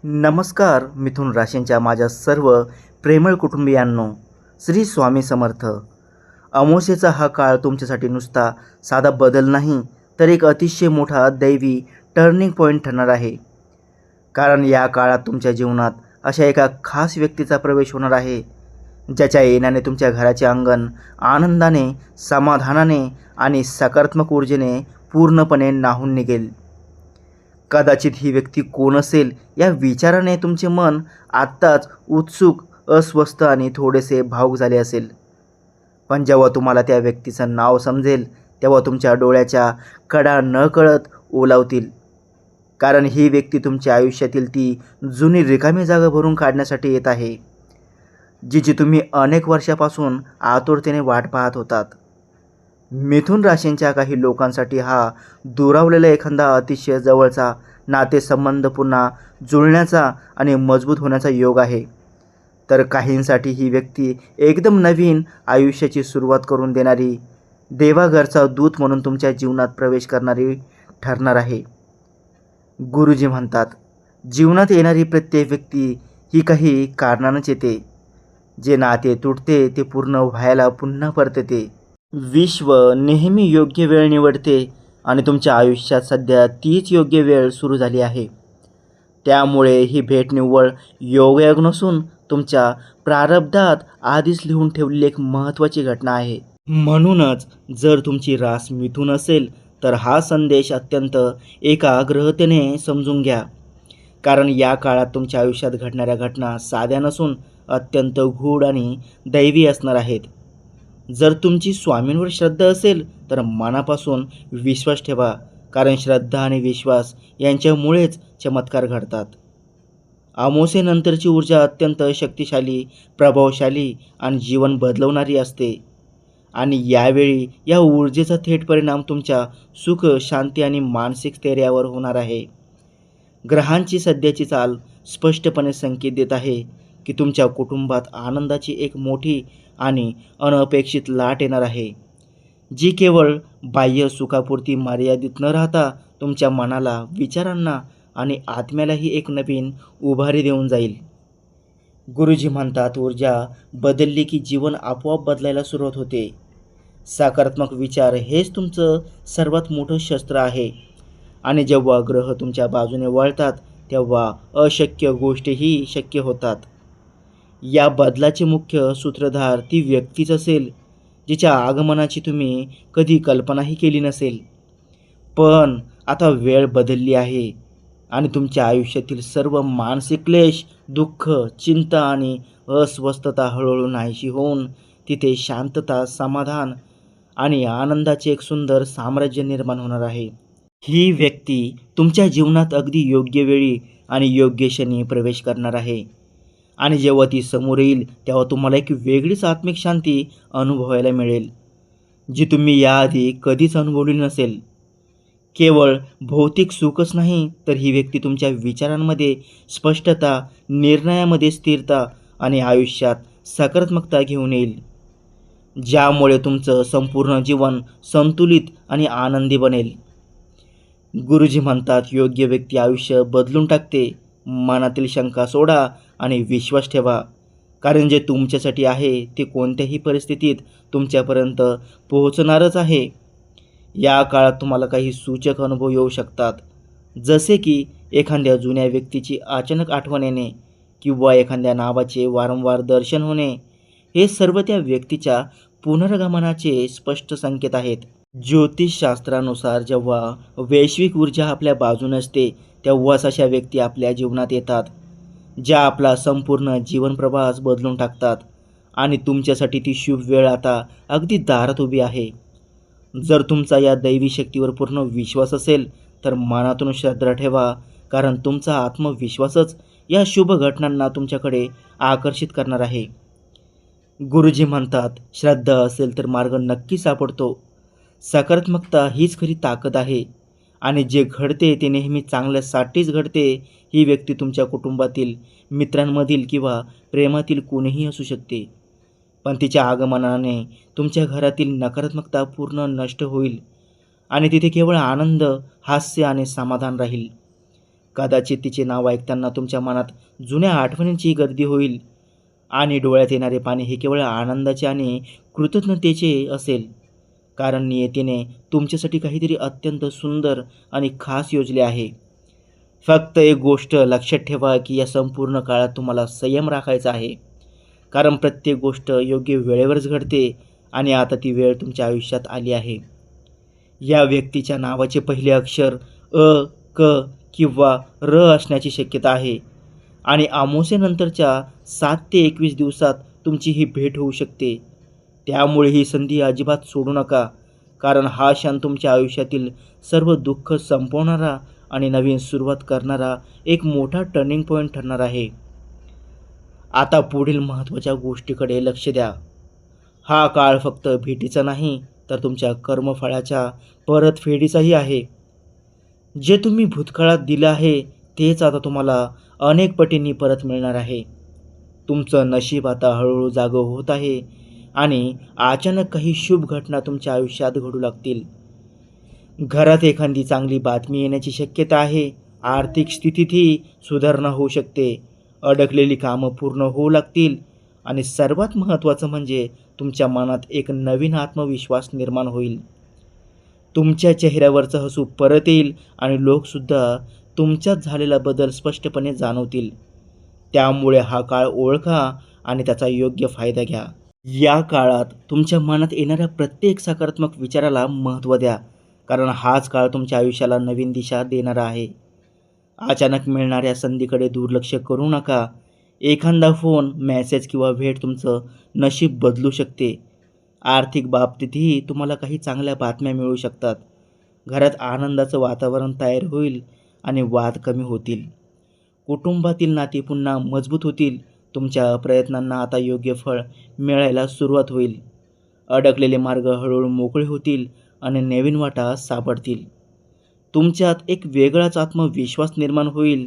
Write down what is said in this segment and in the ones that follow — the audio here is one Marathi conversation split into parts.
नमस्कार मिथुन राशींच्या माझ्या सर्व प्रेमळ कुटुंबियांनो, श्री स्वामी समर्थ. अमावस्येचा हा काळ तुमच्यासाठी नुसता साधा बदल नाही, तर एक अतिशय मोठा दैवी टर्निंग पॉईंट ठरणार आहे. कारण या काळात तुमच्या जीवनात अशा एका खास व्यक्तीचा प्रवेश होणार आहे, ज्याच्या येण्याने तुमच्या घराचे अंगण आनंदाने, समाधानाने आणि सकारात्मक ऊर्जेने पूर्णपणे न्हाऊन निघेल. कदाचित ही व्यक्ती कोण असेल या विचाराने तुमचे मन आत्ताच उत्सुक, अस्वस्थ आणि थोडेसे भावुक झाले असेल. पण जेव्हा तुम्हाला त्या व्यक्तीचं नाव समजेल, तेव्हा तुमच्या डोळ्याच्या कडा नकळत ओलावतील. कारण ही व्यक्ती तुमच्या आयुष्यातील ती जुनी रिकामी जागा भरून काढण्यासाठी येत आहे, जिची तुम्ही अनेक वर्षापासून आतुरतेने वाट पाहत होतात. मिथुन राशींच्या काही लोकांसाठी हा दुरावलेला एखादा अतिशय जवळचा नातेसंबंध पुन्हा जुळण्याचा आणि मजबूत होण्याचा योग आहे. तर काहींसाठी ही व्यक्ती एकदम नवीन आयुष्याची सुरुवात करून देणारी, देवाघरचा दूत म्हणून तुमच्या जीवनात प्रवेश करणारी ठरणार आहे. गुरुजी म्हणतात, जीवनात येणारी प्रत्येक व्यक्ती ही काही कारणानंच येते. जे नाते तुटते ते पूर्ण व्हायला पुन्हा परतते. विश्व नेहमी योग्य वेळ निवडते आणि तुमच्या आयुष्यात सध्या तीच योग्य वेळ सुरू झाली आहे. त्यामुळे ही भेट निव्वळ योगायोग नसून तुमच्या प्रारब्धात आधीच लिहून ठेवलेली एक महत्त्वाची घटना आहे. म्हणूनच जर तुमची रास मिथुन असेल, तर हा संदेश अत्यंत एकाग्रतेने समजून घ्या. कारण या काळात तुमच्या आयुष्यात घडणाऱ्या घटना साध्या नसून अत्यंत गूढ आणि दैवी असणार आहेत. जर तुमची स्वामींवर श्रद्धा असेल, तर मनापासून विश्वास ठेवा, कारण श्रद्धा आणि विश्वास यांच्यामुळेच चमत्कार घडतात. अमावस्येनंतरची ऊर्जा अत्यंत शक्तिशाली, प्रभावशाली आणि जीवन बदलवणारी असते. आणि यावेळी या ऊर्जेचा थेट परिणाम तुमच्या सुख, शांती आणि मानसिक स्थैर्यावर होणार आहे. ग्रहांची सध्याची चाल स्पष्टपणे संकेत देत आहे की तुमच्या कुटुंबात आनंदाची एक मोठी आणि अनपेक्षित लाट येणार आहे, जी केवळ बाह्य सुखापुरती मर्यादित न राहता तुमच्या मनाला, विचारांना आणि आत्म्यालाही एक नवीन उभारी देऊन जाईल. गुरुजी म्हणतात, ऊर्जा बदलली की जीवन आपोआप बदलायला सुरुवात होते. सकारात्मक विचार हेच तुमचं सर्वात मोठं शस्त्र आहे. आणि जेव्हा ग्रह तुमच्या बाजूने वळतात, तेव्हा अशक्य गोष्टीही शक्य होतात. या बदलाचे मुख्य सूत्रधार ती व्यक्तीच असेल, जिच्या आगमनाची तुम्ही कधी कल्पनाही केली नसेल. पण आता वेळ बदलली आहे आणि तुमच्या आयुष्यातील सर्व मानसिक क्लेश, दुःख, चिंता आणि अस्वस्थता हळूहळू नाहीशी होऊन तिथे शांतता, समाधान आणि आनंदाचे एक सुंदर साम्राज्य निर्माण होणार आहे. ही व्यक्ती तुमच्या जीवनात अगदी योग्य वेळी आणि योग्य क्षणी प्रवेश करणार आहे. आणि जेव्हा ती समोर येईल, तेव्हा तुम्हाला एक वेगळीच आत्मिक शांती अनुभवायला मिळेल, जी तुम्ही याआधी कधीच अनुभवली नसेल. केवळ भौतिक सुखच नाही, तर ही व्यक्ती तुमच्या विचारांमध्ये स्पष्टता, निर्णयामध्ये स्थिरता आणि आयुष्यात सकारात्मकता घेऊन येईल, ज्यामुळे तुमचं संपूर्ण जीवन संतुलित आणि आनंदी बनेल. गुरुजी म्हणतात, योग्य व्यक्ती आयुष्य बदलून टाकते. मनातील शंका सोडा आणि विश्वास ठेवा, कारण जे तुमच्यासाठी आहे ते कोणत्याही परिस्थितीत तुमच्यापर्यंत पोहोचणारच आहे. या काळात तुम्हाला काही सूचक अनुभव येऊ शकतात, जसे की एखाद्या जुन्या व्यक्तीची अचानक आठवण येणे किंवा एखाद्या नावाचे वारंवार दर्शन होणे. हे सर्व त्या व्यक्तीच्या पुनर्गमनाचे स्पष्ट संकेत आहेत. ज्योतिषशास्त्रानुसार जेव्हा वैश्विक ऊर्जा आपल्या बाजूने असते, तेव्हाच अशा व्यक्ती आपल्या जीवनात येतात, ज्या आपला संपूर्ण जीवनप्रवास बदलून टाकतात. आणि तुमच्यासाठी ती शुभ वेळ आता अगदी दारात उभी आहे. जर तुमचा या दैवी शक्तीवर पूर्ण विश्वास असेल, तर मनातून श्रद्धा ठेवा, कारण तुमचा आत्मविश्वासच या शुभ घटनांना तुमच्याकडे आकर्षित करणार आहे. गुरुजी म्हणतात, श्रद्धा असेल तर मार्ग नक्की सापडतो. सकारात्मकता हीच खरी ताकद आहे. आणि जे घडते ते नेहमी चांगल्यासाठीच घडते. ही व्यक्ती तुमच्या कुटुंबातील, मित्रांमधील किंवा प्रेमातील कोणीही असू शकते. पण तिच्या आगमनाने तुमच्या घरातील नकारात्मकता पूर्ण नष्ट होईल आणि तिथे केवळ आनंद, हास्य आणि समाधान राहील. कदाचित तिचे नाव ऐकताना तुमच्या मनात जुन्या आठवणींची गर्दी होईल आणि डोळ्यात येणारे पाणी हे केवळ आनंदाचे आणि कृतज्ञतेचे असेल, कारण नियतीने तुमच्यासाठी काहीतरी अत्यंत सुंदर आणि खास योजले आहे. फक्त एक गोष्ट लक्षात ठेवा की या संपूर्ण काळात तुम्हाला संयम राखायचा आहे, कारण प्रत्येक गोष्ट योग्य वेळेवरच घडते आणि आता ती वेळ तुमच्या आयुष्यात आली आहे. या व्यक्तीच्या नावाचे पहिले अक्षर अ, क किंवा र असण्याची शक्यता आहे आणि अमावास्येनंतरच्या 7 ते 21 दिवसात तुमची ही भेट होऊ शकते. त्यामुळे ही संधी अजिबात सोडू नका, कारण हा क्षण तुमच्या आयुष्यातील सर्व दुःख संपवणारा आणि नवीन सुरुवात करणारा एक मोठा टर्निंग पॉईंट ठरणार आहे. आता पुढील महत्त्वाच्या गोष्टीकडे लक्ष द्या. हा काळ फक्त भेटीचा नाही, तर तुमच्या कर्मफळाच्या परतफेडीचाही आहे. जे तुम्ही भूतकाळात दिलं आहे तेच आता तुम्हाला अनेक पटींनी परत मिळणार आहे. तुमचं नशीब आता हळूहळू जागं होत आहे आणि अचानक काही शुभ घटना तुमच्या आयुष्यात घडू लागतील. घरात एखादी चांगली बातमी येण्याची शक्यता आहे. आर्थिक स्थितीतही सुधारणा होऊ शकते. अडकलेली कामं पूर्ण होऊ लागतील आणि सर्वात महत्त्वाचं म्हणजे तुमच्या मनात एक नवीन आत्मविश्वास निर्माण होईल. तुमच्या चेहऱ्यावरचं हसू परत येईल आणि लोकसुद्धा तुमच्यात झालेला बदल स्पष्टपणे जाणवतील. त्यामुळे हा काळ ओळखा आणि त्याचा योग्य फायदा घ्या. या काळात तुमच्या मनात येणाऱ्या प्रत्येक सकारात्मक विचाराला महत्त्व द्या, कारण हाच काळ तुमच्या आयुष्याला नवीन दिशा देणारा आहे. अचानक मिळणाऱ्या संधीकडे दुर्लक्ष करू नका. एखादा फोन, मेसेज किंवा भेट तुमचं नशीब बदलू शकते. आर्थिक बाबतीतही तुम्हाला काही चांगल्या बातम्या मिळू शकतात. घरात आनंदाचं वातावरण तयार होईल आणि वाद कमी होतील. कुटुंबातील नाती पुन्हा मजबूत होतील. तुमच्या प्रयत्नांना आता योग्य फळ मिळायला सुरुवात होईल. अडकलेले मार्ग हळूहळू मोकळे होतील आणि नवीन वाटा सापडतील. तुमच्यात एक वेगळाच आत्मविश्वास निर्माण होईल.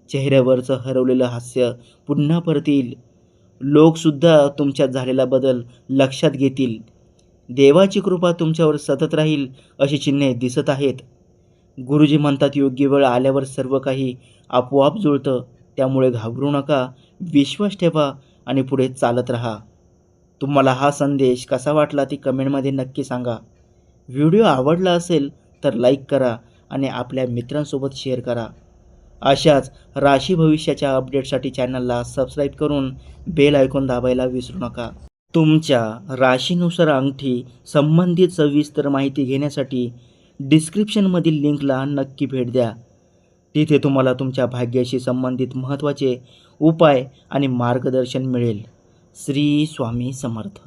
चेहऱ्यावरचं हरवलेलं हास्य पुन्हा परत येईल. लोकसुद्धा तुमच्यात झालेला बदल लक्षात घेतील. देवाची कृपा तुमच्यावर सतत राहील अशी चिन्हे दिसत आहेत. गुरुजी म्हणतात, योग्य वेळ आल्यावर सर्व काही आपोआप जुळतं. त्यामुळे घाबरू नका, विश्वास ठेवा आणि पुढे चालत राहा. तुम्हाला हा संदेश कसा वाटला ते कमेंटमध्ये नक्की सांगा. व्हिडिओ आवडला असेल तर लाईक करा आणि आपल्या मित्रांसोबत शेअर करा. अशाच राशी भविष्याच्या अपडेटसाठी चॅनलला सबस्क्राईब करून बेल आयकॉन दाबायला विसरू नका. तुमच्या राशीनुसार अंगठी संबंधित सविस्तर माहिती घेण्यासाठी डिस्क्रिप्शनमधील लिंकला नक्की भेट द्या. तिथे तुम्हाला तुमच्या भाग्याशी संबंधित महत्त्वाचे उपाय आणि मार्गदर्शन मिळेल. श्री स्वामी समर्थ.